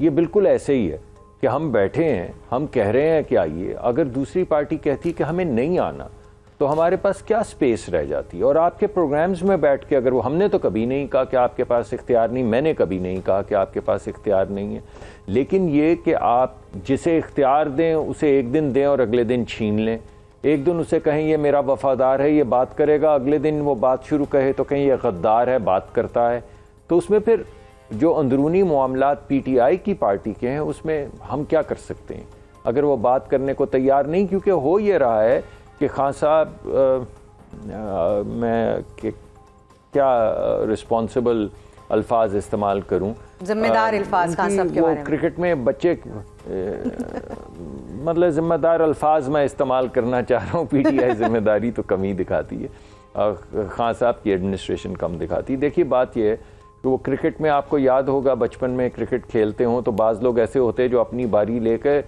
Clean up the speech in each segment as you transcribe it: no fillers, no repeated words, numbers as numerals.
یہ بالکل ایسے ہی ہے کہ ہم بیٹھے ہیں, ہم کہہ رہے ہیں کہ آئیے, اگر دوسری پارٹی کہتی کہ ہمیں نہیں آنا تو ہمارے پاس کیا سپیس رہ جاتی ہے. اور آپ کے پروگرامز میں بیٹھ کے اگر وہ, ہم نے تو کبھی نہیں کہا کہ آپ کے پاس اختیار نہیں, میں نے کبھی نہیں کہا کہ آپ کے پاس اختیار نہیں ہے, لیکن یہ کہ آپ جسے اختیار دیں اسے ایک دن دیں اور اگلے دن چھین لیں. ایک دن اسے کہیں یہ میرا وفادار ہے, یہ بات کرے گا, اگلے دن وہ بات شروع کہے تو کہیں یہ غدار ہے, بات کرتا ہے. تو اس میں پھر جو اندرونی معاملات پی ٹی آئی کی پارٹی کے ہیں اس میں ہم کیا کر سکتے ہیں اگر وہ بات کرنے کو تیار نہیں. کیونکہ ہو یہ رہا ہے کہ خان صاحب, میں کیا رسپانسبل الفاظ استعمال کروں, ذمہ دار الفاظ خان صاحب کے بارے میں. کرکٹ میں بچے مطلب ذمہ دار الفاظ میں استعمال کرنا چاہ رہا ہوں. پی ٹی آئی ذمہ داری تو کم ہی دکھاتی ہے, خان صاحب کی ایڈمنسٹریشن کم دکھاتی ہے. دیکھیے بات یہ ہے کہ وہ کرکٹ میں آپ کو یاد ہوگا بچپن میں کرکٹ کھیلتے ہوں تو بعض لوگ ایسے ہوتے ہیں جو اپنی باری لے کے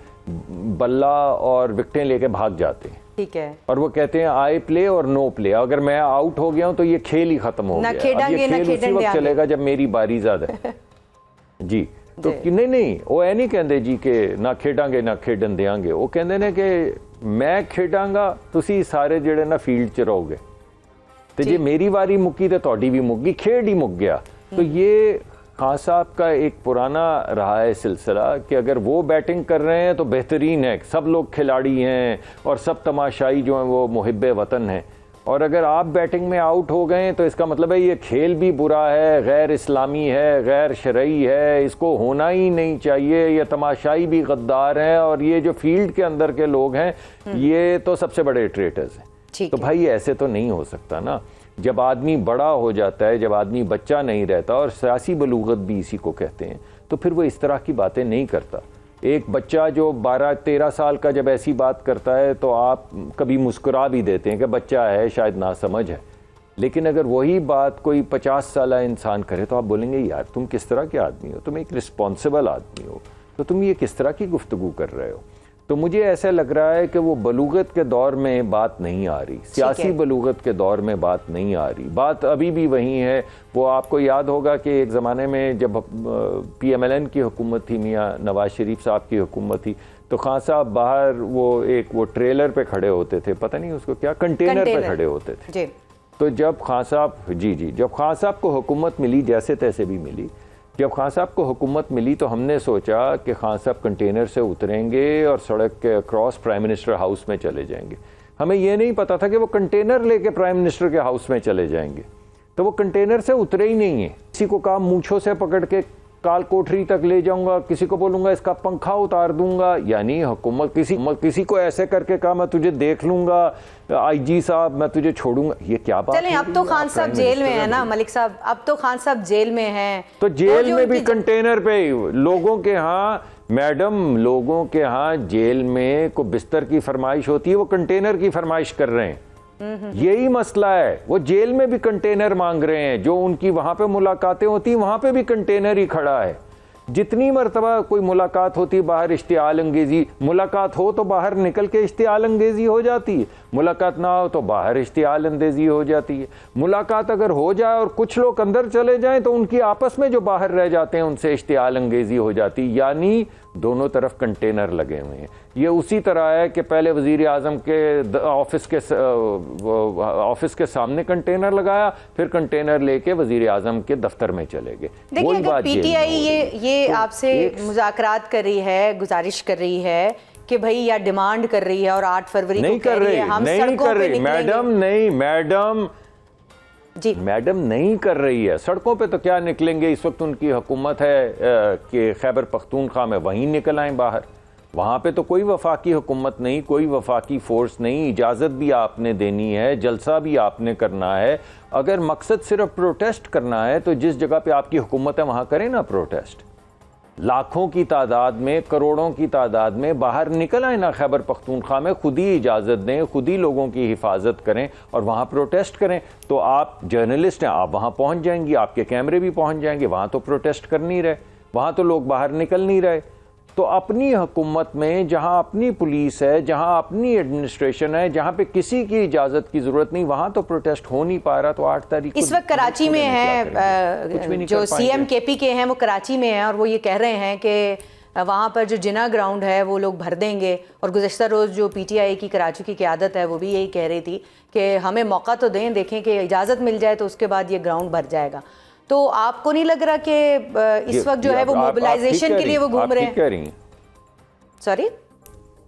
بلہ اور وکٹیں لے کے بھاگ جاتے ہیں, ٹھیک ہے, اور وہ کہتے ہیں آئی پلے اور نو پلے, اگر میں آؤٹ ہو گیا ہوں تو یہ کھیل ہی ختم ہو گیا, اب یہ کھیل اسی وقت چلے گا جب میری باری زیادہ ہے. جی تو نہیں وہ اے نہیں کہندے جی کہ نہ کھیڈاں گے نہ کھیڈن دیاں گے, وہ کہندے نے کہ میں کھیڈاں گا تسی سارے جڑے نا فیلڈ 'ਚ رہو گے تے جے میری واری مکی تے تہاڈی بھی مک گئی, کھیڈ ہی مک گیا. تو یہ خان صاحب کا ایک پرانا رہا ہے سلسلہ کہ اگر وہ بیٹنگ کر رہے ہیں تو بہترین ہے, سب لوگ کھلاڑی ہیں اور سب تماشائی جو ہیں وہ محب وطن ہیں, اور اگر آپ بیٹنگ میں آؤٹ ہو گئے تو اس کا مطلب ہے یہ کھیل بھی برا ہے, غیر اسلامی ہے, غیر شرعی ہے, اس کو ہونا ہی نہیں چاہیے, یہ تماشائی بھی غدار ہیں, اور یہ جو فیلڈ کے اندر کے لوگ ہیں یہ تو سب سے بڑے ٹریٹرز ہیں. تو بھائی ایسے تو نہیں ہو سکتا نا. جب آدمی بڑا ہو جاتا ہے, جب آدمی بچہ نہیں رہتا, اور سیاسی بلوغت بھی اسی کو کہتے ہیں, تو پھر وہ اس طرح کی باتیں نہیں کرتا. ایک بچہ جو 12-13 سال کا جب ایسی بات کرتا ہے تو آپ کبھی مسکرا بھی دیتے ہیں کہ بچہ ہے, شاید ناسمجھ ہے. لیکن اگر وہی بات کوئی 50 سالہ انسان کرے تو آپ بولیں گے یار تم کس طرح کے آدمی ہو, تم ایک رسپانسبل آدمی ہو, تو تم یہ کس طرح کی گفتگو کر رہے ہو. تو مجھے ایسا لگ رہا ہے کہ وہ بلوغت کے دور میں بات نہیں آ رہی, سیاسی بلوغت کے دور میں بات نہیں آ رہی, بات ابھی بھی وہی ہے. وہ آپ کو یاد ہوگا کہ ایک زمانے میں جب پی ایم ایل این کی حکومت تھی, میاں نواز شریف صاحب کی حکومت تھی, تو خان صاحب باہر وہ ٹریلر پہ کھڑے ہوتے تھے, پتہ نہیں اس کو کیا, کنٹینر پہ کھڑے ہوتے تھے. تو جب خان صاحب جب خان صاحب کو حکومت ملی, جیسے تیسے بھی ملی, جب خان صاحب کو حکومت ملی تو ہم نے سوچا کہ خان صاحب کنٹینر سے اتریں گے اور سڑک کے اکراس پرائم منسٹر ہاؤس میں چلے جائیں گے. ہمیں یہ نہیں پتا تھا کہ وہ کنٹینر لے کے پرائم منسٹر کے ہاؤس میں چلے جائیں گے. تو وہ کنٹینر سے اترے ہی نہیں ہیں. کسی کو کہا مونچھوں سے پکڑ کے کال کوٹری تک لے جاؤں گا, کسی کو بولوں گا اس کا پنکھا اتار دوں گا, یعنی حکومت کسی کو ایسے کر کے کہا میں تجھے دیکھ لوں گا, آئی جی صاحب میں تجھے چھوڑوں گا. یہ کیا بات ہے؟ چلیں اب تو خان صاحب جیل میں ہیں نا ملک صاحب, اب تو خان صاحب جیل میں ہیں, تو جیل میں بھی کنٹینر پہ لوگوں کے ہاں, میڈم لوگوں کے ہاں جیل میں کو بستر کی فرمائش ہوتی ہے, وہ کنٹینر کی فرمائش کر رہے ہیں. یہی مسئلہ ہے, وہ جیل میں بھی کنٹینر مانگ رہے ہیں, جو ان کی وہاں پہ ملاقاتیں ہوتی ہیں وہاں پہ بھی کنٹینر ہی کھڑا ہے. جتنی مرتبہ کوئی ملاقات ہوتی ہے باہر اشتعال انگیزی, ملاقات ہو تو باہر نکل کے اشتعال انگیزی ہو جاتی ہے, ملاقات نہ ہو تو باہر اشتعال انگیزی ہو جاتی ہے. ملاقات اگر ہو جائے اور کچھ لوگ اندر چلے جائیں تو ان کی آپس میں جو باہر رہ جاتے ہیں ان سے اشتعال انگیزی ہو جاتی, یعنی دونوں طرف کنٹینر لگے ہوئے ہیں. یہ اسی طرح ہے کہ پہلے وزیر اعظم کے آفس کے سامنے کنٹینر لگایا, پھر کنٹینر لے کے وزیر اعظم کے دفتر میں چلے گئے. دیکھیں اگر پی ٹی آئی یہ آپ سے مذاکرات کر رہی ہے, گزارش کر رہی ہے کہ بھائی یا ڈیمانڈ کر رہی ہے اور 8 فروری کو کہہ رہی ہے ہم سڑکوں پہ میڈم نہیں کر رہی ہے. سڑکوں پہ تو کیا نکلیں گے, اس وقت ان کی حکومت ہے کہ خیبر پختونخوا میں وہیں نکل آئیں باہر. وہاں پہ تو کوئی وفاقی حکومت نہیں, کوئی وفاقی فورس نہیں, اجازت بھی آپ نے دینی ہے, جلسہ بھی آپ نے کرنا ہے. اگر مقصد صرف پروٹیسٹ کرنا ہے تو جس جگہ پہ آپ کی حکومت ہے وہاں کریں نا پروٹیسٹ. لاکھوں کی تعداد میں, کروڑوں کی تعداد میں باہر نکل آئیں نا خیبر پختونخوا میں, خود ہی اجازت دیں, خود ہی لوگوں کی حفاظت کریں اور وہاں پروٹیسٹ کریں. تو آپ جرنلسٹ ہیں, آپ وہاں پہنچ جائیں گی, آپ کے کیمرے بھی پہنچ جائیں گے. وہاں تو پروٹیسٹ کر نہیں رہے, وہاں تو لوگ باہر نکل نہیں رہے. تو اپنی حکومت میں جہاں اپنی پولیس ہے، جہاں اپنی ایڈمنسٹریشن ہے، جہاں پہ کسی کی اجازت کی ضرورت نہیں، وہاں تو پروٹیسٹ ہو نہیں پا رہا. تو 8 تاریخ اس وقت کراچی میں ہیں جو سی ایم کے پی کے ہیں، وہ کراچی میں ہیں اور وہ یہ کہہ رہے ہیں کہ وہاں پر جو جنا گراؤنڈ ہے وہ لوگ بھر دیں گے. اور گزشتہ روز جو پی ٹی آئی کی کراچی کی قیادت ہے وہ بھی یہی کہہ رہی تھی کہ ہمیں موقع تو دیں، دیکھیں کہ اجازت مل جائے تو اس کے بعد یہ گراؤنڈ بھر جائے گا. تو آپ کو نہیں لگ رہا کہ اس وقت جو ہے وہ موبلائزیشن کے لیے وہ گھوم رہے ہیں؟ سوری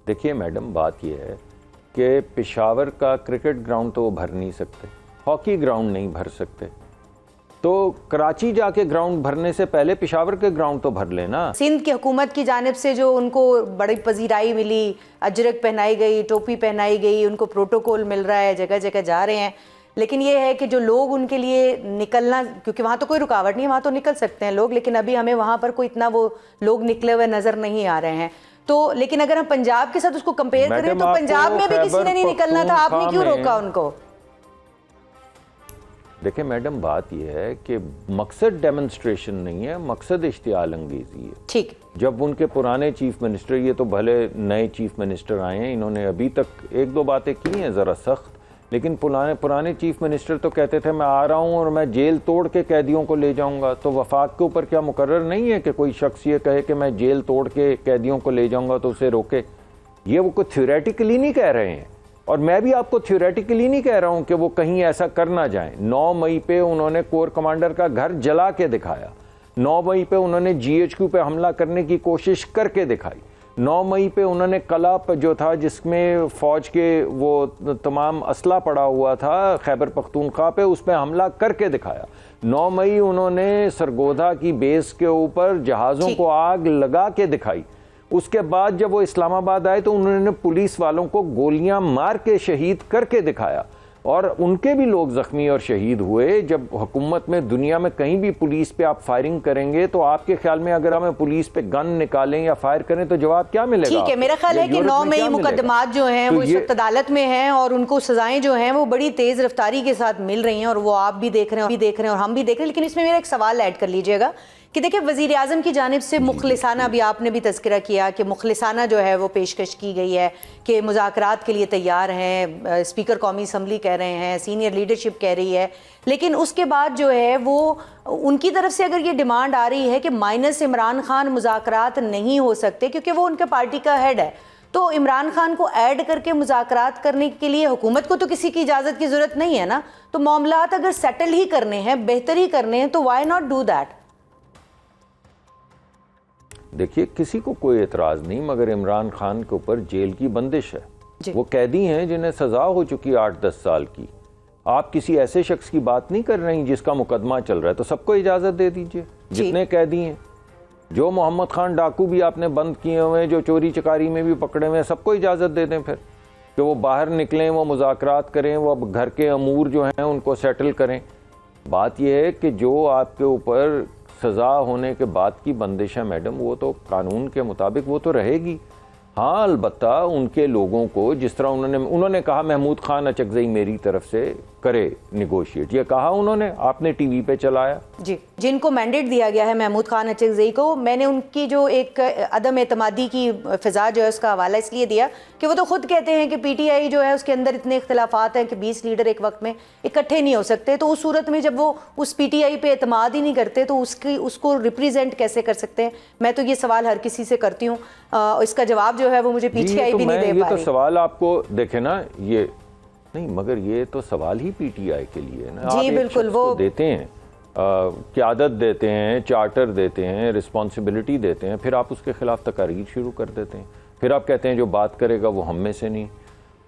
دیکھیے میڈم، بات یہ ہے کہ پشاور کا کرکٹ گراؤنڈ تو وہ بھر نہیں سکتے، ہاکی گراؤنڈ نہیں بھر سکتے، تو کراچی جا کے گراؤنڈ بھرنے سے پہلے پشاور کے گراؤنڈ تو بھر لینا. سندھ کی حکومت کی جانب سے جو ان کو بڑی پذیرائی ملی، اجرک پہنائی گئی، ٹوپی پہنائی گئی، ان کو پروٹوکول مل رہا ہے، جگہ جگہ جا رہے ہیں، لیکن یہ ہے کہ جو لوگ ان کے لیے نکلنا، کیونکہ وہاں تو کوئی رکاوٹ نہیں ہے، وہاں تو نکل سکتے ہیں لوگ، لیکن ابھی ہمیں وہاں پر کوئی اتنا وہ لوگ نکلے ہوئے نظر نہیں آ رہے ہیں. تو لیکن اگر ہم پنجاب کے ساتھ اس کو کمپیئر کریں تو پنجاب میں بھی کسی نے نہیں نکلنا تھا، آپ نے کیوں روکا ان کو؟ دیکھیں میڈم، بات یہ ہے کہ مقصد ڈیمنسٹریشن نہیں ہے، مقصد اشتعال انگیزی ہے. ٹھیک. جب ان کے پرانے چیف منسٹر، یہ تو بھلے نئے چیف منسٹر آئے ہیں، انہوں نے ابھی تک 1-2 باتیں کی ہیں ذرا سخت، لیکن پرانے چیف منسٹر تو کہتے تھے میں آ رہا ہوں اور میں جیل توڑ کے قیدیوں کو لے جاؤں گا. تو وفاق کے اوپر کیا مقرر نہیں ہے کہ کوئی شخص یہ کہے کہ میں جیل توڑ کے قیدیوں کو لے جاؤں گا تو اسے روکے؟ یہ وہ کوئی تھیوریٹیکلی نہیں کہہ رہے ہیں، اور میں بھی آپ کو تھیوریٹیکلی نہیں کہہ رہا ہوں کہ وہ کہیں ایسا کر نہ جائیں. 9 مئی پہ انہوں نے کور کمانڈر کا گھر جلا کے دکھایا، 9 مئی پہ انہوں نے جی ایچ کیو پہ حملہ کرنے کی کوشش کر کے دکھائی، 9 مئی پہ انہوں نے قلعہ جو تھا جس میں فوج کے وہ تمام اسلحہ پڑا ہوا تھا خیبر پختونخوا پہ، اس پہ حملہ کر کے دکھایا. 9 مئی انہوں نے سرگودا کی بیس کے اوپر جہازوں کو آگ لگا کے دکھائی. اس کے بعد جب وہ اسلام آباد آئے تو انہوں نے پولیس والوں کو گولیاں مار کے شہید کر کے دکھایا، اور ان کے بھی لوگ زخمی اور شہید ہوئے. جب حکومت میں دنیا میں کہیں بھی پولیس پہ آپ فائرنگ کریں گے تو آپ کے خیال میں اگر ہمیں پولیس پہ گن نکالیں یا فائر کریں تو جواب کیا ملے گا؟ ٹھیک ہے، میرا خیال ہے کہ 9 مئی مقدمات جو ہیں وہ اس وقت عدالت میں ہیں اور ان کو سزائیں جو ہیں وہ بڑی تیز رفتاری کے ساتھ مل رہی ہیں، اور وہ آپ بھی دیکھ رہے ہیں اور ہم بھی دیکھ رہے ہیں. لیکن اس میں میرا ایک سوال ایڈ کر لیجئے گا کہ دیکھیں وزیر اعظم کی جانب سے مخلصانہ، بھی آپ نے بھی تذکرہ کیا کہ مخلصانہ جو ہے وہ پیشکش کی گئی ہے کہ مذاکرات کے لیے تیار ہیں، اسپیکر قومی اسمبلی کہہ رہے ہیں، سینئر لیڈرشپ کہہ رہی ہے، لیکن اس کے بعد جو ہے وہ ان کی طرف سے اگر یہ ڈیمانڈ آ رہی ہے کہ مائنس عمران خان مذاکرات نہیں ہو سکتے کیونکہ وہ ان کے پارٹی کا ہیڈ ہے، تو عمران خان کو ایڈ کر کے مذاکرات کرنے کے لیے حکومت کو تو کسی کی اجازت کی ضرورت نہیں ہے نا. تو معاملات اگر سیٹل ہی کرنے ہیں، بہتر ہی کرنے ہیں، تو وائی ناٹ ڈو دیٹ؟ دیکھیے کسی کو کوئی اعتراض نہیں، مگر عمران خان کے اوپر جیل کی بندش ہے. وہ قیدی ہیں جنہیں سزا ہو چکی 8-10 سال کی. آپ کسی ایسے شخص کی بات نہیں کر رہی جس کا مقدمہ چل رہا ہے، تو سب کو اجازت دے دیجئے جتنے قیدی ہیں. جو محمد خان ڈاکو بھی آپ نے بند کیے ہوئے ہیں، جو چوری چکاری میں بھی پکڑے ہوئے ہیں، سب کو اجازت دے دیں پھر کہ وہ باہر نکلیں، وہ مذاکرات کریں، وہ اب گھر کے امور جو ہیں ان کو سیٹل کریں. بات یہ ہے کہ جو آپ کے اوپر سزا ہونے کے بعد کی بندش ہے میڈم، وہ تو قانون کے مطابق وہ تو رہے گی. ہاں البتہ ان کے لوگوں کو جس طرح انہوں نے کہا محمود خان اچکزئی میری طرف سے کرے نیگوشیٹ، یہ کہا انہوں نے، آپ نے ٹی وی پہ چلایا. جی، جن کو مینڈیٹ دیا گیا ہے محمود خان اچکزئی کو، میں نے ان کی جو ایک عدم اعتمادی کی فضا جو ہے اس کا حوالہ اس لیے دیا کہ وہ تو خود کہتے ہیں کہ پی ٹی آئی جو ہے اس کے اندر اتنے اختلافات ہیں کہ 20 لیڈر ایک وقت میں اکٹھے نہیں ہو سکتے. تو اس صورت میں جب وہ اس پی ٹی آئی پہ اعتماد ہی نہیں کرتے تو اس کو ریپریزنٹ کیسے کر سکتے ہیں؟ میں تو یہ سوال ہر کسی سے کرتی ہوں، اس کا جواب جو ہے وہ مجھے پی ٹی آئی بھی نہیں دے پا رہی. یہ تو سوال آپ کو دیکھیں نا، یہ نہیں، مگر یہ تو سوال ہی پی ٹی آئی کے لیے نا. جی بالکل، وہ دیتے ہیں قیادت دیتے ہیں، چارٹر دیتے ہیں، رسپانسبلٹی دیتے ہیں، پھر آپ اس کے خلاف تقاریر شروع کر دیتے ہیں، پھر آپ کہتے ہیں جو بات کرے گا وہ ہم میں سے نہیں.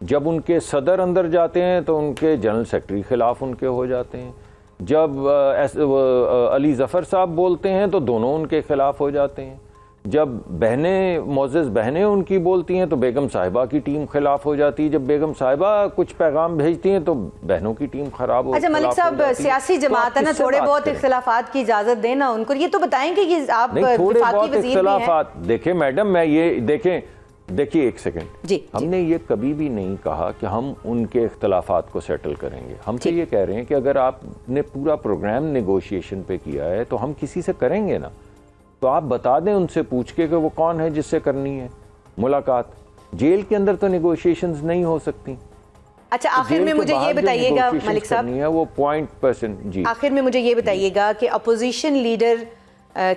جب ان کے صدر اندر جاتے ہیں تو ان کے جنرل سیکرٹری خلاف ان کے ہو جاتے ہیں، جب علی ظفر صاحب بولتے ہیں تو دونوں ان کے خلاف ہو جاتے ہیں، جب بہنیں معزز بہنیں ان کی بولتی ہیں تو بیگم صاحبہ کی ٹیم خلاف ہو جاتی ہے، جب بیگم صاحبہ کچھ پیغام بھیجتی ہیں تو بہنوں کی ٹیم خراب ہو جاتی ہے. اچھا ملک صاحب، سیاسی جماعت ہے نا، تھوڑے بہت اختلافات کی اجازت دینا ان کو. یہ تو بتائیں کہ یہ آپ وفاقی وزیر بھی ہیں. دیکھیں میڈم، میں یہ دیکھیے ایک سیکنڈ، ہم نے یہ کبھی بھی نہیں کہا کہ ہم ان کے اختلافات کو سیٹل کریں گے. ہم تو یہ کہہ رہے ہیں کہ اگر آپ نے پورا پروگرام نیگوشیشن پہ کیا ہے تو ہم کسی سے کریں گے نا. تو آپ بتا دیں ان سے پوچھ کے کہ وہ کون ہے جس سے کرنی ہے ملاقات. جیل کے اندر تو نیگوشیشنز نہیں ہو سکتی. اچھا آخر میں مجھے یہ بتائیے گا ملک صاحب, وہ 0.%. جی آخر میں مجھے یہ بتائیے گا کہ اپوزیشن لیڈر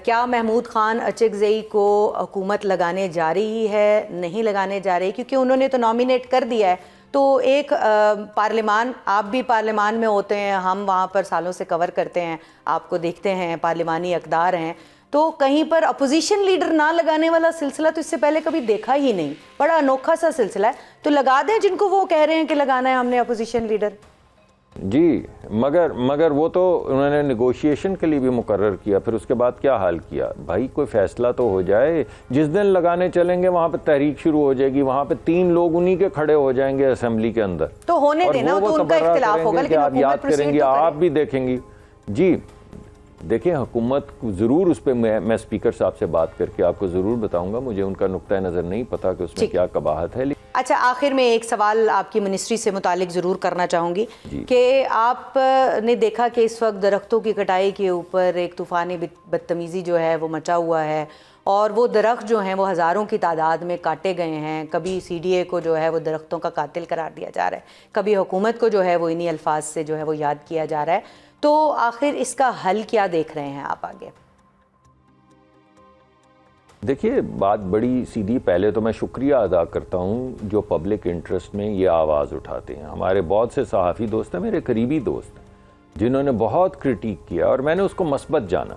کیا محمود خان اچکزئی کو حکومت لگانے جا رہی ہے, نہیں لگانے جا رہی, کیونکہ انہوں نے تو نامینیٹ کر دیا ہے. تو ایک پارلیمان, آپ بھی پارلیمان میں ہوتے ہیں, ہم وہاں پر سالوں سے کور کرتے ہیں, آپ کو دیکھتے ہیں, پارلیمانی اقدار ہیں, تو کہیں پر اپوزیشن لیڈر نہ لگانے والا سلسلہ تو اس سے پہلے کبھی دیکھا ہی نہیں. بڑا انوکھا سا سلسلہ ہے. تو لگا دیں جن کو وہ کہہ رہے ہیں کہ لگانا ہے ہم نے اپوزیشن لیڈر. جی مگر وہ تو انہوں نے نیگوشیشن کے لیے بھی مقرر کیا, پھر اس کے بعد کیا حال کیا. بھائی کوئی فیصلہ تو ہو جائے. جس دن لگانے چلیں گے وہاں پہ تحریک شروع ہو جائے گی, وہاں پہ 3 لوگ انہی کے کھڑے ہو جائیں گے اسمبلی کے اندر. تو ہونے دینا, تو ان کا اختلاف ہوگا, لیکن آپ یاد کریں گے, آپ بھی دیکھیں گی. جی دیکھیں حکومت ضرور اس پہ میں اسپیکر صاحب سے بات کر کے آپ کو ضرور بتاؤں گا. مجھے ان کا نقطہ نظر نہیں پتا کہ اس میں کیا قباحت ہے. اچھا آخر میں ایک سوال آپ کی منسٹری سے متعلق ضرور کرنا چاہوں گی کہ آپ نے دیکھا کہ اس وقت درختوں کی کٹائی کے اوپر ایک طوفانی بدتمیزی جو ہے وہ مچا ہوا ہے, اور وہ درخت جو ہیں وہ ہزاروں کی تعداد میں کاٹے گئے ہیں. کبھی CDA کو جو ہے وہ درختوں کا قاتل قرار دیا جا رہا ہے, کبھی حکومت کو جو ہے وہ انہی الفاظ سے جو ہے وہ یاد کیا جا رہا ہے. تو آخر اس کا حل کیا دیکھ رہے ہیں آپ آگے؟ دیکھیے بات بڑی سیدھی. پہلے تو میں شکریہ ادا کرتا ہوں جو پبلک انٹرسٹ میں یہ آواز اٹھاتے ہیں. ہمارے بہت سے صحافی دوست ہیں, میرے قریبی دوست, جنہوں نے بہت کرٹیک کیا اور میں نے اس کو مثبت جانا.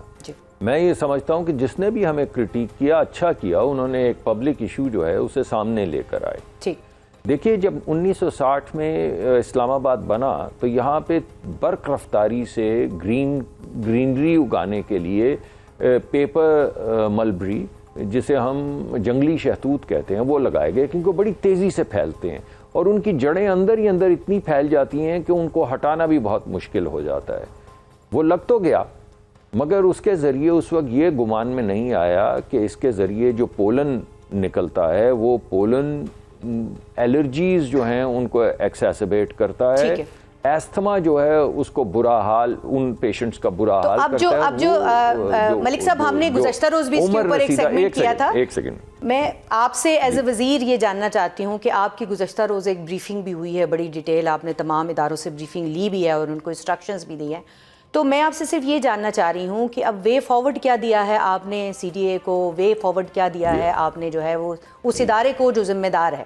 میں یہ سمجھتا ہوں کہ جس نے بھی ہمیں کرٹیک کیا اچھا کیا. انہوں نے ایک پبلک ایشو جو ہے اسے سامنے لے کر آئے. دیکھیے جب 1960 میں اسلام آباد بنا تو یہاں پہ برق رفتاری سے گرینری اگانے کے لیے پیپر ملبری, جسے ہم جنگلی شہتوت کہتے ہیں, وہ لگائے گئے, کیونکہ بڑی تیزی سے پھیلتے ہیں اور ان کی جڑیں اندر ہی اندر اتنی پھیل جاتی ہیں کہ ان کو ہٹانا بھی بہت مشکل ہو جاتا ہے. وہ لگ تو گیا, مگر اس کے ذریعے اس وقت یہ گمان میں نہیں آیا کہ اس کے ذریعے جو پولن نکلتا ہے وہ پولن الرجیز جو ہیں ان کو ایکسیسبیٹ کرتا ہے. ایستھما جو ہے اس کو برا حال, ان پیشنٹس کا برا حال کرتا ہے. اب جو ملک صاحب ہم نے گزشتہ روز بھی اس کے اوپر ایک سیگمنٹ کیا تھا. ایک سیکنڈ میں آپ سے ایز اے وزیر یہ جاننا چاہتی ہوں کہ آپ کی گزشتہ روز ایک بریفنگ بھی ہوئی ہے, بڑی ڈیٹیل, آپ نے تمام اداروں سے بریفنگ لی بھی ہے اور ان کو انسٹرکشنز بھی دی ہیں. تو میں آپ سے صرف یہ جاننا چاہ رہی ہوں کہ اب وے فارورڈ کیا دیا ہے آپ نے CDA کو, وے فارورڈ کیا دیا ہے آپ نے جو ہے وہ اس ادارے کو جو ذمہ دار ہے؟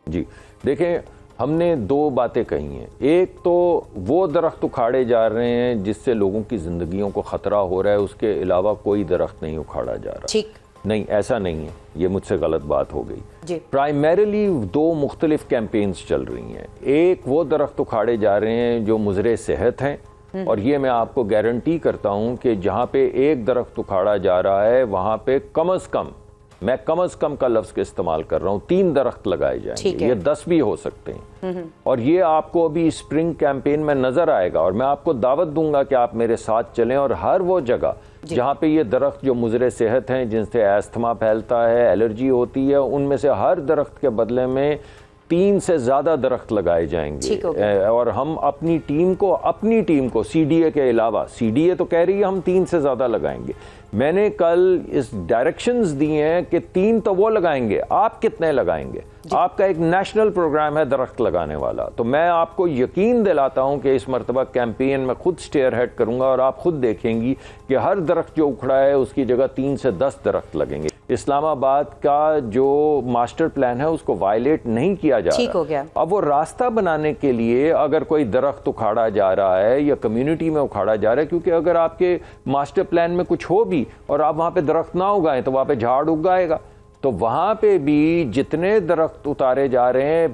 جی دیکھیں ہم نے 2 باتیں کہی ہیں. ایک تو وہ درخت اکھاڑے جا رہے ہیں جس سے لوگوں کی زندگیوں کو خطرہ ہو رہا ہے, اس کے علاوہ کوئی درخت نہیں اکھاڑا جا رہا. ٹھیک نہیں, ایسا نہیں ہے, یہ مجھ سے غلط بات ہو گئی. جی پرائمریلی 2 مختلف کیمپینز چل رہی ہیں. ایک وہ درخت اکھاڑے جا رہے ہیں جو مضر صحت ہیں, اور یہ میں آپ کو گارنٹی کرتا ہوں کہ جہاں پہ ایک درخت اکھاڑا جا رہا ہے وہاں پہ کم از کم, میں کم از کم کا لفظ کے استعمال کر رہا ہوں, 3 درخت لگائے جائیں گے. یہ 10 بھی ہو سکتے ہیں. اور یہ آپ کو ابھی اسپرنگ کیمپین میں نظر آئے گا, اور میں آپ کو دعوت دوں گا کہ آپ میرے ساتھ چلیں, اور ہر وہ جگہ جہاں پہ یہ درخت جو مضر صحت ہیں, جن سے ایستھما پھیلتا ہے, الرجی ہوتی ہے, ان میں سے ہر درخت کے بدلے میں 3 سے زیادہ درخت لگائے جائیں گے. اور ہم اپنی ٹیم کو CDA کے علاوہ, CDA تو کہہ رہی ہے ہم 3 سے زیادہ لگائیں گے. میں نے کل اس ڈائریکشنز دی ہیں کہ 3 تو وہ لگائیں گے, آپ کتنے لگائیں گے؟ آپ کا ایک نیشنل پروگرام ہے درخت لگانے والا. تو میں آپ کو یقین دلاتا ہوں کہ اس مرتبہ کیمپین میں خود سٹیئر ہیڈ کروں گا, اور آپ خود دیکھیں گی کہ ہر درخت جو اکھڑا ہے اس کی جگہ 3 سے 10 درخت لگیں گے. اسلام آباد کا جو ماسٹر پلان ہے اس کو وائلیٹ نہیں کیا جا رہا. اب وہ راستہ بنانے کے لیے اگر کوئی درخت اکھاڑا جا رہا ہے یا کمیونٹی میں اکھاڑا جا رہا ہے, کیونکہ اگر آپ کے ماسٹر پلان میں کچھ ہو بھی اور آپ وہاں پہ درخت نہ اگائیں تو وہاں پہ جھاڑ اگائے گا. تو وہاں پہ بھی جتنے درخت اتارے جا رہے ہیں,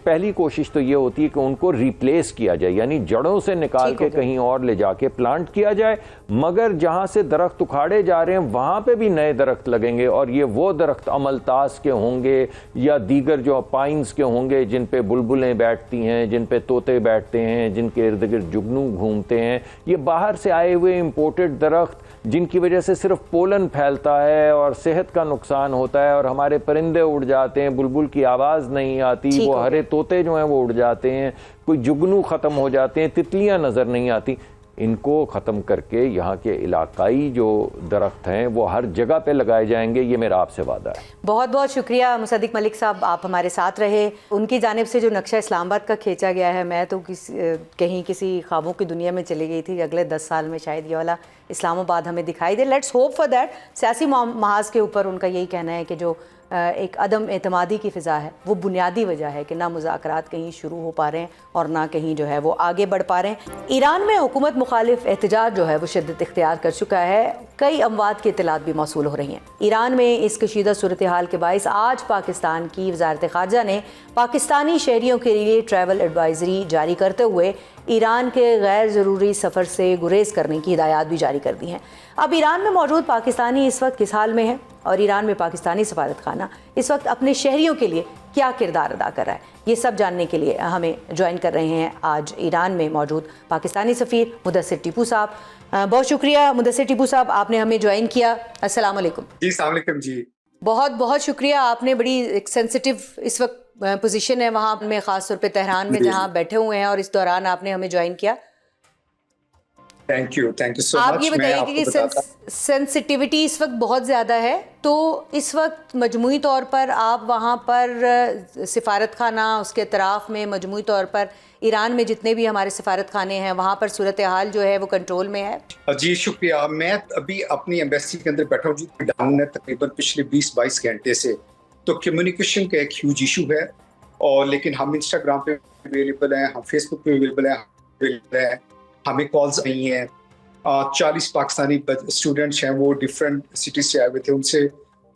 پہلی کوشش تو یہ ہوتی ہے کہ ان کو ریپلیس کیا جائے, یعنی جڑوں سے نکال کے کہیں اور لے جا کے پلانٹ کیا جائے. مگر جہاں سے درخت اکھاڑے جا رہے ہیں وہاں پہ بھی نئے درخت لگیں گے, اور یہ وہ درخت املتاس کے ہوں گے یا دیگر جو پائنز کے ہوں گے جن پہ بلبلیں بیٹھتی ہیں, جن پہ طوطے بیٹھتے ہیں, جن کے ارد گرد جگنو گھومتے ہیں. یہ باہر سے آئے ہوئے امپورٹڈ درخت جن کی وجہ سے صرف پولن پھیلتا ہے اور صحت کا نقصان ہوتا ہے, اور ہمارے پرندے اڑ جاتے ہیں, بلبل کی آواز نہیں آتی, وہ ہرے طوطے جو ہیں وہ اڑ جاتے ہیں, کوئی جگنو ختم ہو جاتے ہیں, تتلیاں نظر نہیں آتی. ان کو ختم کر کے یہاں کے علاقائی جو درخت ہیں وہ ہر جگہ پہ لگائے جائیں گے، یہ میرا آپ سے وعدہ ہے۔ بہت بہت شکریہ مصدق ملک صاحب، آپ ہمارے ساتھ رہے۔ ان کی جانب سے جو نقشہ اسلام آباد کا کھینچا گیا ہے، میں تو کہیں کسی خوابوں کی دنیا میں چلی گئی تھی، اگلے 10 سال میں شاید یہ والا اسلام آباد ہمیں دکھائی دے۔ Let's hope for that. سیاسی محاذ کے اوپر ان کا یہی کہنا ہے کہ جو ایک عدم اعتمادی کی فضا ہے وہ بنیادی وجہ ہے کہ نہ مذاکرات کہیں شروع ہو پا رہے ہیں اور نہ کہیں جو ہے وہ آگے بڑھ پا رہے ہیں۔ ایران میں حکومت مخالف احتجاج جو ہے وہ شدت اختیار کر چکا ہے، کئی اموات کی اطلاعات بھی موصول ہو رہی ہیں۔ ایران میں اس کشیدہ صورتحال کے باعث آج پاکستان کی وزارت خارجہ نے پاکستانی شہریوں کے لیے ٹریول ایڈوائزری جاری کرتے ہوئے ایران کے غیر ضروری سفر سے گریز کرنے کی ہدایات بھی جاری کر دی ہیں۔ اب ایران میں موجود پاکستانی اس وقت کس حال میں ہے اور ایران میں پاکستانی سفارت خانہ اس وقت اپنے شہریوں کے لیے کیا کردار ادا کر رہا ہے، یہ سب جاننے کے لیے ہمیں جوائن کر رہے ہیں آج ایران میں موجود پاکستانی سفیر مدثر ٹیپو صاحب۔ بہت شکریہ مدثر ٹیپو صاحب، آپ نے ہمیں جوائن کیا۔ السلام علیکم۔ جی السلام علیکم۔ جی بہت بہت شکریہ، آپ نے بڑی ایک سینسٹیو اس وقت پوزیشن ہے وہاں میں، خاص طور پہ تہران میں جہاں بیٹھے ہوئے ہیں، اور اس دوران آپ نے ہمیں جوائن کیا۔ تھینک یو سو مچ۔ آپ یہ بتائیے کہ سینسٹیوٹی اس وقت بہت زیادہ ہے، تو اس وقت مجموعی طور پر آپ وہاں پر سفارت خانہ اس کے اطراف میں مجموعی طور پر ایران میں جتنے بھی ہمارے سفارت خانے ہیں وہاں پر صورتحال جو ہے وہ کنٹرول میں ہے؟ جی شکریہ۔ میں ابھی اپنی ایمبیسی کے اندر بیٹھا ہوں جی، ڈاؤن ہے تقریباً پچھلے 20-22 گھنٹے سے، تو کمیونیکیشن کا ایک ہیوج ایشو ہے، اور لیکن ہم انسٹاگرام پہ اویلیبل ہیں، ہم فیس بک پہ اویلیبل ہیں، ہمیں کالز آئی ہیں۔ 40 پاکستانی اسٹوڈنٹس ہیں، وہ ڈفرینٹ سٹیز سے آئے ہوئے تھے، ان سے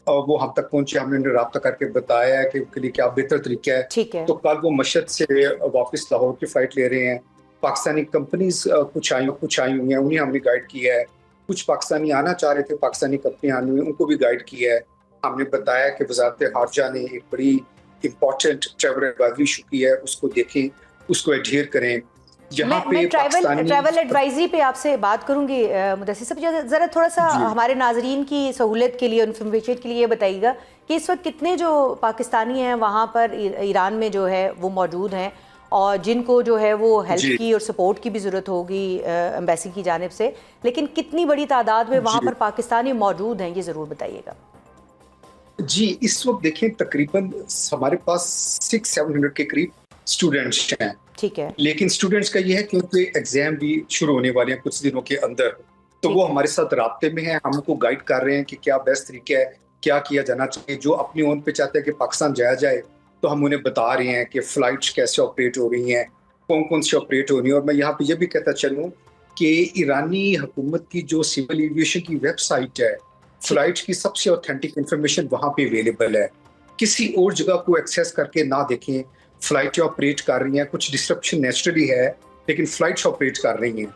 وہ ہم تک پہنچے، ہم نے انہیں رابطہ کر کے بتایا ہے کہ ان کے لیے کیا بہتر طریقہ ہے۔ تو کل وہ مشہد سے واپس لاہور کی فلائٹ لے رہے ہیں۔ پاکستانی کمپنیز کچھ آئی ہوئی ہیں، انہیں ہم نے گائیڈ کیا ہے۔ کچھ پاکستانی آنا چاہ رہے تھے، پاکستانی کمپنیاں آنی ہوئی، ان کو بھی گائیڈ کیا ہے۔ ہم نے بتایا کہ وزارت خارجہ نے ایک بڑی امپورٹنٹ ٹریول ایڈوائزری ایشو کی ہے، اس کو دیکھیں، اس کو ایڈہیئر کریں۔ میں ٹریول ایڈوائزری پہ آپ سے بات کروں گی مدثر صاحب، ذرا تھوڑا سا ہمارے ناظرین کی سہولت کے لیے، انفارمیشن کے لیے یہ بتائیے گا کہ اس وقت کتنے جو پاکستانی ہیں وہاں پر ایران میں جو ہے وہ موجود ہیں، اور جن کو جو ہے وہ ہیلپ کی اور سپورٹ کی بھی ضرورت ہوگی ایمبیسی کی جانب سے، لیکن کتنی بڑی تعداد میں وہاں پر پاکستانی موجود ہیں، یہ ضرور بتائیے گا۔ جی اس وقت دیکھیں تقریباً ہمارے پاس 600-700 کے قریب اسٹوڈنٹس ہیں، ٹھیک ہے، لیکن اسٹوڈنٹس کا یہ ہے کیونکہ ایگزام بھی شروع ہونے والے ہیں کچھ دنوں کے اندر، تو وہ ہمارے ساتھ رابطے میں ہیں، ہم کو گائیڈ کر رہے ہیں کہ کیا بیسٹ طریقہ ہے، کیا کیا جانا چاہیے۔ جو اپنی اون پہ چاہتے ہیں کہ پاکستان جایا جائے، تو ہم انہیں بتا رہے ہیں کہ فلائٹس کیسے آپریٹ ہو رہی ہیں، کون سی آپریٹ ہو رہی ہیں۔ اور میں یہاں پہ یہ بھی کہتا چلوں کہ ایرانی حکومت کی جو سول ایویشن کی ویب سائٹ ہے، فلائٹس کی سب سے اوتھینٹک انفارمیشن وہاں پہ اویلیبل ہے۔ کسی اور جگہ کو ایکسیس کر کے نہ دیکھیں، فلائٹیں آپریٹ کر رہی ہیں، کچھ ڈسرپشن نیچرلی ہے لیکن فلائٹس آپریٹ کر رہی ہیں۔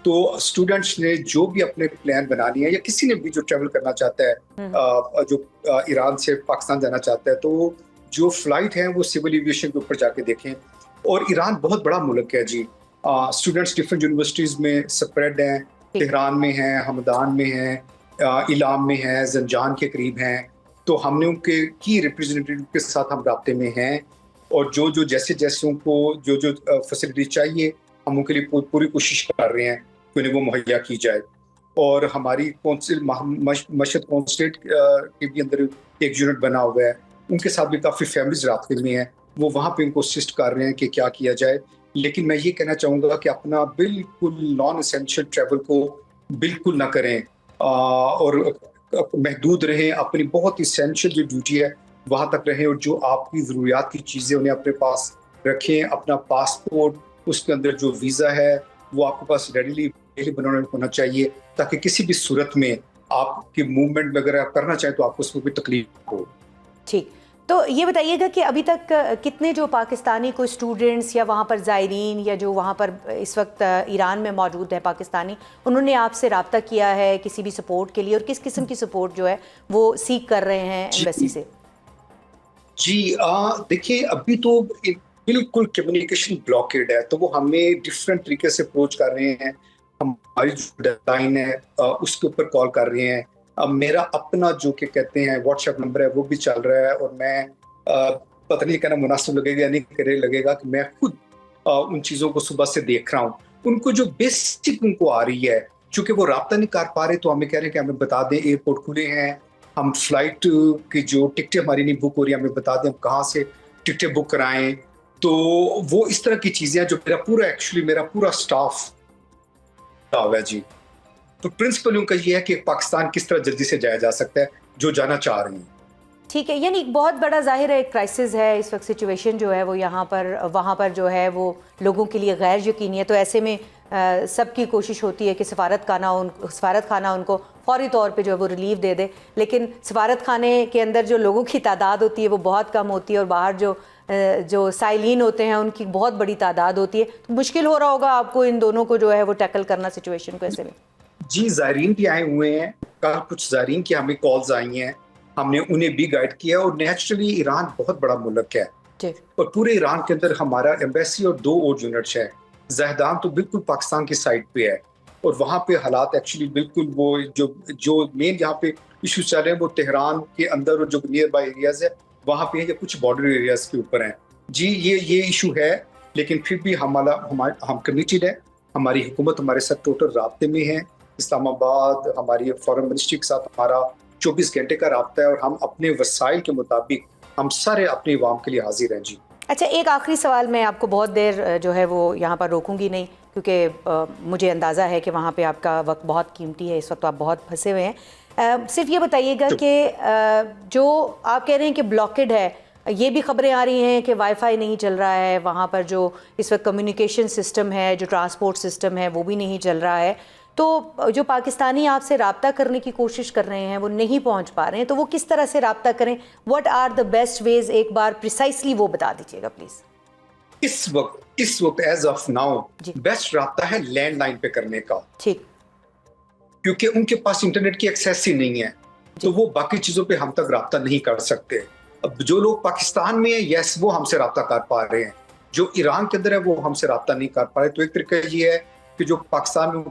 تو اسٹوڈنٹس نے جو بھی اپنے پلان بنانی ہے، یا کسی نے بھی جو ٹریول کرنا چاہتا ہے، جو ایران سے پاکستان جانا چاہتا ہے، تو جو فلائٹ ہیں وہ سول ایویشن کے اوپر جا کے دیکھیں۔ اور ایران بہت بڑا ملک ہے جی، اسٹوڈنٹس ڈفرینٹ یونیورسٹیز میں سپریڈ ہیں، تہران میں ہیں، ہمدان میں ہیں، ایلام میں ہیں، زنجان کے قریب ہیں، تو ہم نے ان کے کی ریپرزینٹیو کے ساتھ ہم رابطے میں ہیں، اور جو جیسے ان کو جو فیسلٹی چاہیے ہم ان کے لیے پوری کوشش کر رہے ہیں کہ انہیں وہ مہیا کی جائے۔ اور ہماری کونسل مشہد کونسلیٹ کے بھی اندر ایک یونٹ بنا ہوا ہے، ان کے ساتھ بھی کافی فیملیز رابطے میں ہیں، وہ وہاں پہ ان کو اسسٹ کر رہے ہیں کہ کیا کیا جائے۔ لیکن میں یہ کہنا چاہوں گا کہ اپنا بالکل نان اسینشیل ٹریول کو بالکل نہ کریں، اور محدود رہیں، اپنی بہت اسینشیل جو ڈیوٹی ہے وہاں تک رہیں، اور جو آپ کی ضروریات کی چیزیں انہیں اپنے پاس رکھیں۔ اپنا پاسپورٹ، اس کے اندر جو ویزا ہے وہ آپ کے پاس ریڈیلی ہونا چاہیے، تاکہ کسی بھی صورت میں آپ کی موومنٹ میں اگر آپ کرنا چاہیں تو آپ کو اس میں کوئی تکلیف ہو۔ ٹھیک، تو یہ بتائیے گا کہ ابھی تک کتنے جو پاکستانی کوئی اسٹوڈنٹس یا وہاں پر زائرین یا جو وہاں پر اس وقت ایران میں موجود ہے پاکستانی، انہوں نے آپ سے رابطہ کیا ہے کسی بھی سپورٹ کے لیے، اور کس قسم کی سپورٹ جو ہے وہ سیکھ کر رہے ہیں ایمبیسی سے؟ جی دیکھیں ابھی تو بالکل کمیونیکیشن بلاکیڈ ہے، تو وہ ہمیں ڈفرینٹ طریقے سے اپروچ کر رہے ہیں، ہماری جو ڈیڈ لائن ہے اس کے اوپر کال کر رہے ہیں۔ میرا اپنا جو کہ کہتے ہیں واٹس ایپ نمبر ہے وہ بھی چل رہا ہے، اور میں پتہ نہیں کہنا مناسب لگے گا یا نہیں لگے گا کہ میں خود ان چیزوں کو صبح سے دیکھ رہا ہوں، ان کو جو بیسک ان کو آ رہی ہے, چونکہ وہ رابطہ نہیں کر پا رہے تو ہمیں کہہ رہے ہیں کہ ہمیں بتا دیں ایئرپورٹ کھلے ہیں, ہم فلائٹ کی جو ٹکٹیں ہماری نہیں بک ہو رہی ہیں ہمیں بتا دیں ہم کہاں سے ٹکٹیں بک کرائیں. تو وہ اس طرح کی چیزیں ہیں جو میرا پورا سٹاف ہے جی. تو پرنسپل ان کا یہ ہے کہ پاکستان کس طرح جلدی سے جایا جا سکتا ہے جو جانا چاہ رہے ہیں. ٹھیک ہے, یعنی بہت بڑا ظاہر ہے ایک کرائسس ہے اس وقت, سچویشن جو ہے وہ یہاں پر وہاں پر جو ہے وہ لوگوں کے لیے غیر یقینی ہے. تو ایسے میں سب کی کوشش ہوتی ہے کہ سفارت خانہ ان کو فوری طور پہ جو ہے وہ ریلیف دے دے, لیکن سفارت خانے کے اندر جو لوگوں کی تعداد ہوتی ہے وہ بہت کم ہوتی ہے, اور باہر جو سائلین ہوتے ہیں ان کی بہت بڑی تعداد ہوتی ہے. تو مشکل ہو رہا ہوگا آپ کو ان دونوں کو جو ہے وہ ٹیکل کرنا سچویشن کو ایسے میں. جی, زائرین بھی آئے ہوئے ہیں, کل کچھ زائرین کی ہمیں کالز آئی ہیں, ہم نے انہیں بھی گائیڈ کیا. اور نیچرلی ایران بہت بڑا ملک ہے اور پورے ایران کے اندر ہمارا ایمبیسی اور 2 اور یونٹس ہیں. زاہدان تو بالکل پاکستان کی سائڈ پہ ہے, اور وہاں پہ حالات ایکچولی بالکل وہ جو مین یہاں پہ ایشو چل رہے ہیں وہ تہران کے اندر اور جو نیئر بائی ایریاز ہے وہاں پہ ہے, یا کچھ بارڈر ایریاز کے اوپر ہیں. جی یہ ایشو ہے, لیکن پھر بھی ہم کمیٹیڈ ہیں, ہماری حکومت ہمارے ساتھ ٹوٹل رابطے میں ہے. اسلام آباد ہماری فارن منسٹری کے ساتھ ہمارا 24 گھنٹے کا رابطہ ہے, اور ہم اپنے وسائل کے مطابق ہم سارے اپنی عوام کے لیے حاضر ہیں جی. اچھا, ایک آخری سوال, میں آپ کو بہت دیر جو ہے وہ یہاں پر روکوں گی نہیں, کیونکہ مجھے اندازہ ہے کہ وہاں پہ آپ کا وقت بہت قیمتی ہے, اس وقت آپ بہت پھنسے ہوئے ہیں. صرف یہ بتائیے گا کہ جو آپ کہہ رہے ہیں کہ بلاکڈ ہے, یہ بھی خبریں آ رہی ہیں کہ وائی فائی نہیں چل رہا ہے وہاں پر, جو اس وقت کمیونیکیشن سسٹم ہے, جو ٹرانسپورٹ سسٹم ہے وہ بھی نہیں چل رہا ہے. تو جو پاکستانی آپ سے رابطہ کرنے کی کوشش کر رہے ہیں وہ نہیں پہنچ پا رہے ہیں, تو وہ کس طرح سے رابطہ کریں؟ What are the best ways, ایک بار پریسائسلی وہ بتا دیجیے گا پلیز. اس وقت ایز آف ناؤ بیسٹ رابطہ ہے لینڈ لائن پہ کرنے کا, ٹھیک, کیونکہ ان کے پاس انٹرنیٹ کی ایکسیس ہی نہیں ہے, تو وہ باقی چیزوں پہ ہم تک رابطہ نہیں کر سکتے. اب جو لوگ پاکستان میں ہیں یس وہ ہم سے رابطہ کر پا رہے ہیں, جو ایران کے اندر ہے وہ ہم سے رابطہ نہیں کر پا رہے. تو ایک طریقہ یہ ہے کہ جو پاکستان میں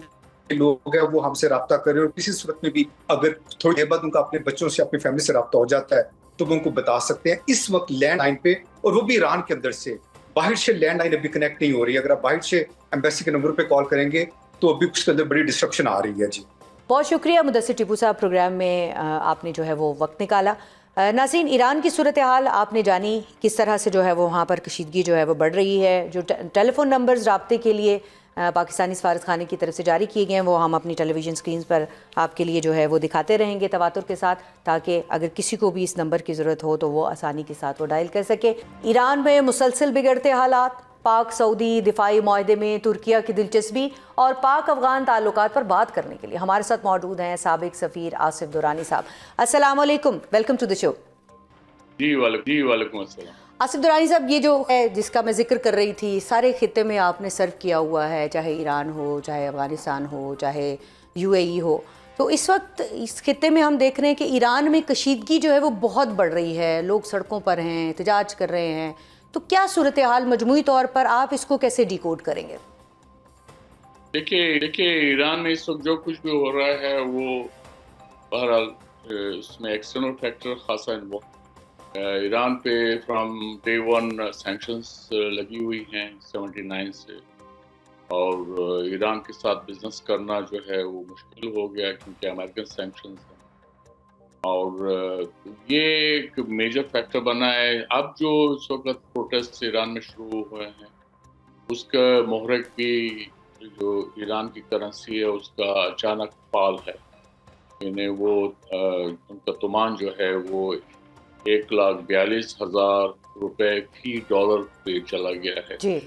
لوگ ہیں وہ ہم سے رابطہ کریں, اور کسی صورت میں بھی اگر تھوڑی دیر بعد ان کا اپنے بچوں سے اپنی فیملی سے رابطہ ہو جاتا ہے تو وہ ان کو بتا سکتے ہیں. اس وقت لینڈ لائن پہ, اور وہ بھی ایران کے اندر سے, باہر سے لینڈ لائن ابھی کنیکٹ نہیں ہو رہی ہے. اگر آپ باہر سے ایمبیسی کے نمبر پہ کال کریں گے تو ابھی اس کے اندر بڑی ڈسٹرپشن آ رہی ہے جی. بہت شکریہ مدثر ٹیپو صاحب, پروگرام میں آپ نے جو ہے وہ وقت نکالا. ناظرین, ایران کی صورتحال آپ نے جانی, کس طرح سے جو ہے وہ وہاں پر کشیدگی جو ہے وہ بڑھ رہی ہے. جو ٹیلی فون نمبرز رابطے کے لیے پاکستانی سفارت خانے کی طرف سے جاری کیے گئے ہیں وہ ہم اپنی ٹیلی ویژن سکرینز پر آپ کے لیے جو ہے وہ دکھاتے رہیں گے تواتر کے ساتھ, تاکہ اگر کسی کو بھی اس نمبر کی ضرورت ہو تو وہ آسانی کے ساتھ وہ ڈائل کر سکے. ایران میں مسلسل بگڑتے حالات, پاک سعودی دفاعی معاہدے میں ترکیہ کی دلچسپی, اور پاک افغان تعلقات پر بات کرنے کے لیے ہمارے ساتھ موجود ہیں سابق سفیر آصف دورانی صاحب. السلام علیکم, ویلکم ٹو دی شو. جی وعلیکم السلام. آصف دورانی صاحب, یہ جو ہے جس کا میں ذکر کر رہی تھی, سارے خطے میں آپ نے سرو کیا ہوا ہے, چاہے ایران ہو, چاہے افغانستان ہو, چاہے UAE ہو. تو اس وقت اس خطے میں ہم دیکھ رہے ہیں کہ ایران میں کشیدگی جو ہے وہ بہت بڑھ رہی ہے, لوگ سڑکوں پر ہیں, احتجاج کر رہے ہیں. تو کیا صورتحال مجموعی طور پر آپ اس کو کیسے ڈیکوڈ کریں گے؟ دیکھیے ایران میں اس وقت جو کچھ بھی ہو رہا ہے وہ بہرحال اس میں ایکسٹرنل فیکٹر خاصا انوالو. ایران پہ فرام ڈے 1 سینکشنز لگی ہوئی ہیں 79 سے, اور ایران کے ساتھ بزنس کرنا جو ہے وہ مشکل ہو گیا کیونکہ امریکن سینکشنز ہیں, اور یہ ایک میجر فیکٹر بنا ہے. اب جو اس وقت پروٹیسٹ ایران میں شروع ہوئے ہیں اس کا محرک بھی جو ایران کی کرنسی ہے اس کا اچانک فال ہے. یعنی وہ ان کا تومان جو ہے وہ 1,42,000 روپے فی ڈالر پہ چلا گیا ہے. جی,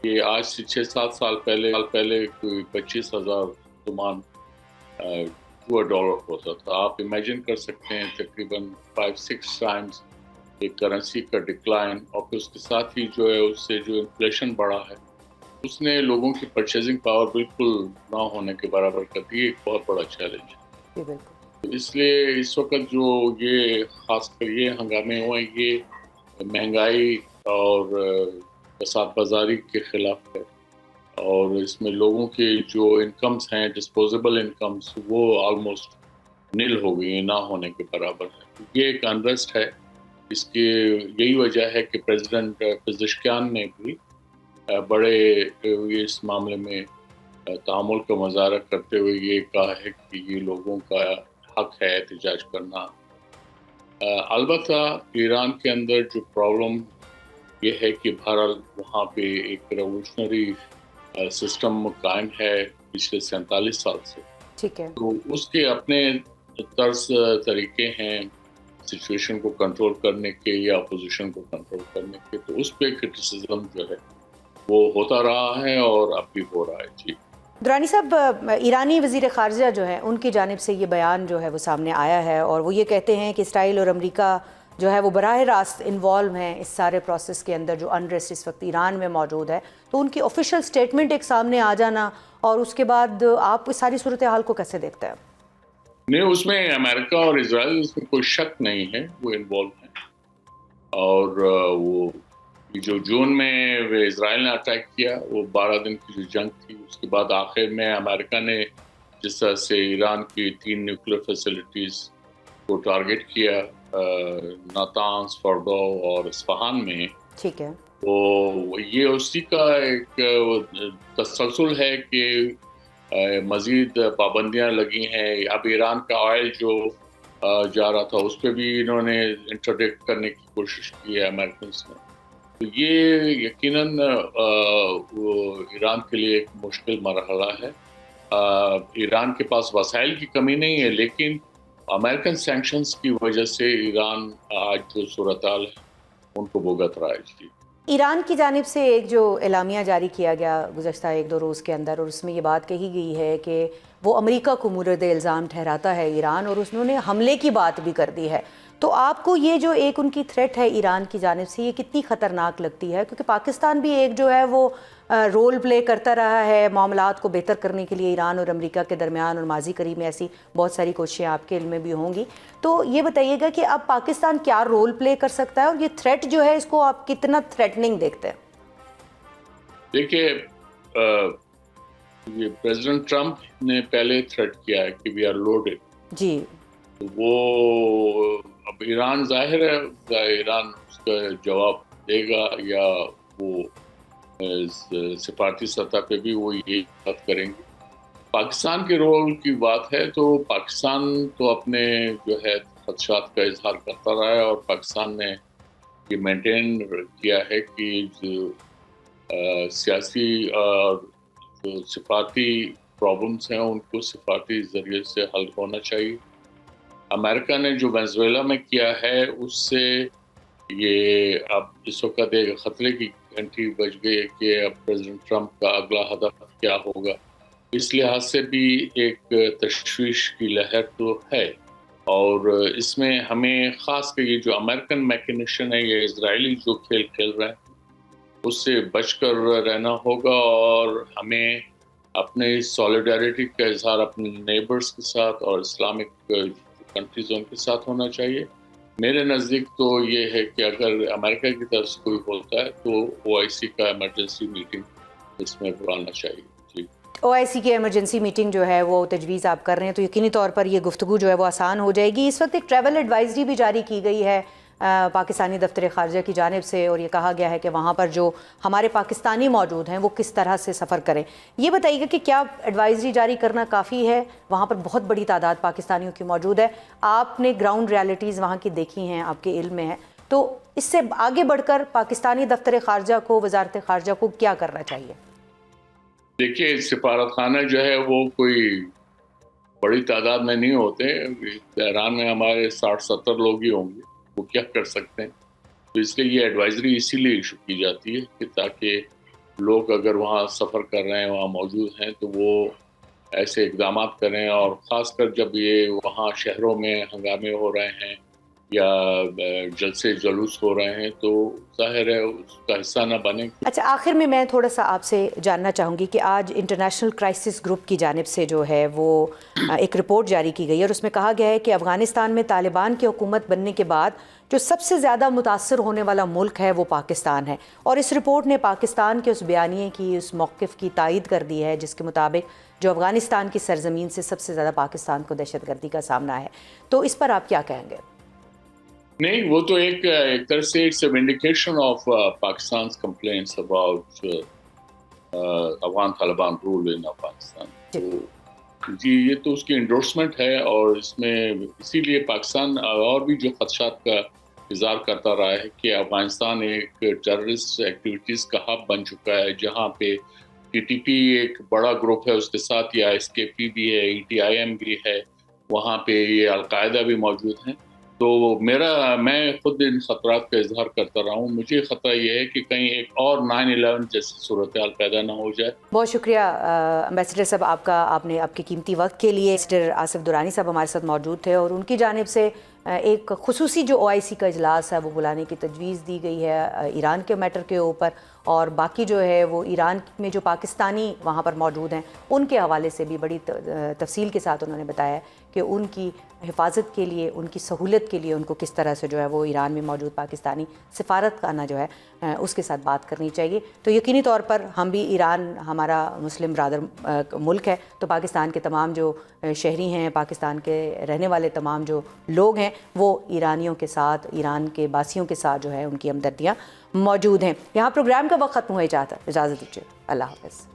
یہ آج سے 6-7 سال پہلے کوئی 25,000 تومان ڈالر ہوتا تھا. آپ امیجن کر سکتے ہیں تقریباً 5-6 ٹائمز ایک کرنسی کا ڈکلائن, اور پھر اس کے ساتھ ہی جو ہے اس سے جو انفلیشن بڑھا ہے اس نے لوگوں کی پرچیزنگ پاور بالکل نہ ہونے کے برابر کر دی. ایک بہت بڑا چیلنج ہے. بالکل. اس لیے اس وقت جو یہ خاص کر یہ ہنگامے ہوئے یہ مہنگائی اور فساد بازاری کے خلاف ہے, اور اس میں لوگوں کے جو انکمز ہیں ڈسپوزیبل انکمز وہ آلموسٹ نل ہو گئی, نہ ہونے کے برابر ہے. یہ ایک انریسٹ ہے. اس کی یہی وجہ ہے کہ پریزیڈنٹ پزشکیان نے بھی بڑے اس معاملے میں تعامل کا مظاہرہ کرتے ہوئے یہ کہا ہے کہ یہ لوگوں کا حق ہے احتجاج کرنا. البتہ ایران کے اندر جو پرابلم یہ ہے کہ بہرحال وہاں پہ ایک ریولیوشنری سسٹم قائم ہے پچھلے 47 سال سے. ٹھیک ہے. تو اس کے اپنے طرز طریقے ہیں سچویشن کو کنٹرول کرنے کے یا اپوزیشن کو کنٹرول کرنے کے. تو اس پہ کرٹیسزم جو ہے وہ ہوتا رہا ہے اور اب بھی ہو رہا ہے. جی درانی صاحب، ایرانی وزیر خارجہ جو ہیں ان کی جانب سے یہ بیان جو ہے وہ سامنے آیا ہے اور وہ یہ کہتے ہیں کہ اسرائیل اور امریکہ جو ہے وہ براہ راست انوالو ہیں اس سارے پروسیس کے اندر جو انریسٹ اس وقت ایران میں موجود ہے. تو ان کی آفیشیل سٹیٹمنٹ ایک سامنے آ جانا اور اس کے بعد آپ اس ساری صورتحال کو کیسے دیکھتے ہیں؟ نہیں، اس میں امریکہ اور اسرائیل اس میں کوئی شک نہیں ہے، وہ انوالو ہیں. اور وہ جو جون میں اسرائیل نے اٹیک کیا وہ 12 دن کی جو جنگ تھی، اس کے بعد آخر میں امریکہ نے جس طرح سے ایران کی 3 نیوکلیر فیسلٹیز کو ٹارگٹ کیا ناتانز، فورڈو اور اصفہان میں. ٹھیک ہے. تو یہ اسی کا ایک تسلسل ہے کہ مزید پابندیاں لگی ہیں. اب ایران کا آئل جو جا رہا تھا اس پہ بھی انہوں نے انٹرڈکٹ کرنے کی کوشش کی ہے امریکنز نے. تو یہ یقیناً ایران کے لیے ایک مشکل مرحلہ ہے. ایران کے پاس وسائل کی کمی نہیں ہے، لیکن امریکن سینکشنز کی وجہ سے ایران آج جو صورتحال ہے ان کو بھگت رہا ہے. جی ایران کی جانب سے ایک جو اعلامیہ جاری کیا گیا گزشتہ 1-2 روز کے اندر، اور اس میں یہ بات کہی گئی ہے کہ وہ امریکہ کو مورد الزام ٹھہراتا ہے ایران، اور انہوں نے حملے کی بات بھی کر دی ہے. تو آپ کو یہ جو ایک ان کی تھریٹ ہے ایران کی جانب سے، یہ کتنی خطرناک لگتی ہے؟ کیونکہ پاکستان بھی ایک جو ہے وہ رول پلے کرتا رہا ہے معاملات کو بہتر کرنے کے لیے ایران اور امریکہ کے درمیان، اور ماضی قریب میں ایسی بہت ساری کوششیں آپ کے علم میں بھی ہوں گی. تو یہ بتائیے گا کہ اب پاکستان کیا رول پلے کر سکتا ہے، اور یہ تھریٹ جو ہے اس کو آپ کتنا تھریٹننگ دیکھتے ہیں؟ دیکھیے، یہ پریزیڈنٹ ٹرمپ نے پہلے تھریٹ کیا ہے کہ وی آر لوڈڈ. جی وہ اب ایران ظاہر ہے ایران اس کا جواب دے گا، یا وہ سفارتی سطح پہ بھی وہ یہ بات کریں گے. پاکستان کے رول کی بات ہے تو پاکستان تو اپنے جو ہے خدشات کا اظہار کرتا رہا ہے، اور پاکستان نے یہ مینٹین کیا ہے کہ جو سیاسی اور جو سفارتی پرابلمس ہیں ان کو سفارتی ذریعے سے حل ہونا چاہیے. امریکہ نے جو وینزویلا میں کیا ہے اس سے یہ اب اس وقت ایک خطرے کی گھنٹی بج گئی ہے کہ اب پریزیڈنٹ ٹرمپ کا اگلا ہدف کیا ہوگا. اس لحاظ سے بھی ایک تشویش کی لہر تو ہے، اور اس میں ہمیں خاص کر یہ جو امریکن میکنیشن ہے، یہ اسرائیلی جو کھیل کھیل رہے ہیں اس سے بچ کر رہنا ہوگا، اور ہمیں اپنے سولیڈیرٹی کا اظہار اپنے نیبرز کے ساتھ اور اسلامک کنٹریز ان کے ساتھ ہونا چاہیے. میرے نزدیک تو یہ ہے کہ اگر امریکہ کی طرف سے کوئی ہوتا ہے تو OIC کا ایمرجنسی میٹنگ اس میں بلانا چاہیے. جی OIC کی ایمرجنسی میٹنگ جو ہے وہ تجویز آپ کر رہے ہیں تو یقینی طور پر یہ گفتگو جو ہے وہ آسان ہو جائے گی. اس وقت ایک ٹریول ایڈوائزری بھی جاری کی گئی ہے پاکستانی دفتر خارجہ کی جانب سے، اور یہ کہا گیا ہے کہ وہاں پر جو ہمارے پاکستانی موجود ہیں وہ کس طرح سے سفر کریں. یہ بتائیے گا کہ کیا ایڈوائزری جاری کرنا کافی ہے؟ وہاں پر بہت بڑی تعداد پاکستانیوں کی موجود ہے، آپ نے گراؤنڈ ریالٹیز وہاں کی دیکھی ہیں، آپ کے علم میں ہے، تو اس سے آگے بڑھ کر پاکستانی دفتر خارجہ کو، وزارت خارجہ کو کیا کرنا چاہیے؟ دیکھیے، سفارت خانہ جو ہے وہ کوئی بڑی تعداد میں نہیں ہوتے. تہران میں ہمارے 60-70 لوگ ہی ہوں گے، وہ کیا کر سکتے ہیں. تو اس لیے یہ ایڈوائزری اسی لیے ایشو کی جاتی ہے کہ تاکہ لوگ اگر وہاں سفر کر رہے ہیں، وہاں موجود ہیں، تو وہ ایسے اقدامات کریں، اور خاص کر جب یہ وہاں شہروں میں ہنگامے ہو رہے ہیں یا جلسے جلوس ہو رہے ہیں تو ظاہر ہے اس کا حصہ نہ بنے. اچھا، آخر میں میں تھوڑا سا آپ سے جاننا چاہوں گی کہ آج انٹرنیشنل کرائسس گروپ کی جانب سے جو ہے وہ ایک رپورٹ جاری کی گئی ہے، اور اس میں کہا گیا ہے کہ افغانستان میں طالبان کی حکومت بننے کے بعد جو سب سے زیادہ متاثر ہونے والا ملک ہے وہ پاکستان ہے. اور اس رپورٹ نے پاکستان کے اس بیانیے کی، اس موقف کی تائید کر دی ہے جس کے مطابق جو افغانستان کی سرزمین سے سب سے زیادہ پاکستان کو دہشت گردی کا سامنا ہے. تو اس پر آپ کیا کہیں گے؟ نہیں، وہ تو ایک طرح سے it's a vindication of Pakistan's complaints about Afghan Taliban role in Afghanistan. جی یہ تو اس کی انڈورسمنٹ ہے، اور اس میں اسی لیے پاکستان اور بھی جو خدشات کا اظہار کرتا رہا ہے کہ افغانستان ایک ٹیررسٹ ایکٹیویٹیز کا ہب بن چکا ہے، جہاں پہ ٹی ٹی پی ایک بڑا گروپ ہے، اس کے ساتھ یہ ایس کے پی بھی ہے، ای ٹی آئی ایم بھی ہے، وہاں پہ یہ القاعدہ بھی موجود ہیں. تو میں خود ان خطرات کا اظہار کرتا رہا ہوں. مجھے خطرہ یہ ہے کہ کہیں ایک اور 9/11 جیسی صورتحال پیدا نہ ہو جائے. بہت شکریہ امبیسڈر صاحب آپ نے آپ کے قیمتی وقت کے لیے. امبیسڈر آصف درانی صاحب ہمارے ساتھ موجود تھے، اور ان کی جانب سے ایک خصوصی جو OIC کا اجلاس ہے وہ بلانے کی تجویز دی گئی ہے ایران کے میٹر کے اوپر، اور باقی جو ہے وہ ایران میں جو پاکستانی وہاں پر موجود ہیں ان کے حوالے سے بھی بڑی تفصیل کے ساتھ انہوں نے بتایا کہ ان کی حفاظت کے لیے، ان کی سہولت کے لیے ان کو کس طرح سے جو ہے وہ ایران میں موجود پاکستانی سفارت خانہ جو ہے اس کے ساتھ بات کرنی چاہیے. تو یقینی طور پر ہم بھی ایران ہمارا مسلم برادر ملک ہے، تو پاکستان کے تمام جو شہری ہیں، پاکستان کے رہنے والے تمام جو لوگ ہیں وہ ایرانیوں کے ساتھ، ایران کے باسیوں کے ساتھ جو ہے ان کی ہمدردیاں موجود ہیں. یہاں پروگرام کا وقت ختم ہو جاتا ہے. اجازت دیجیے. اللہ حافظ.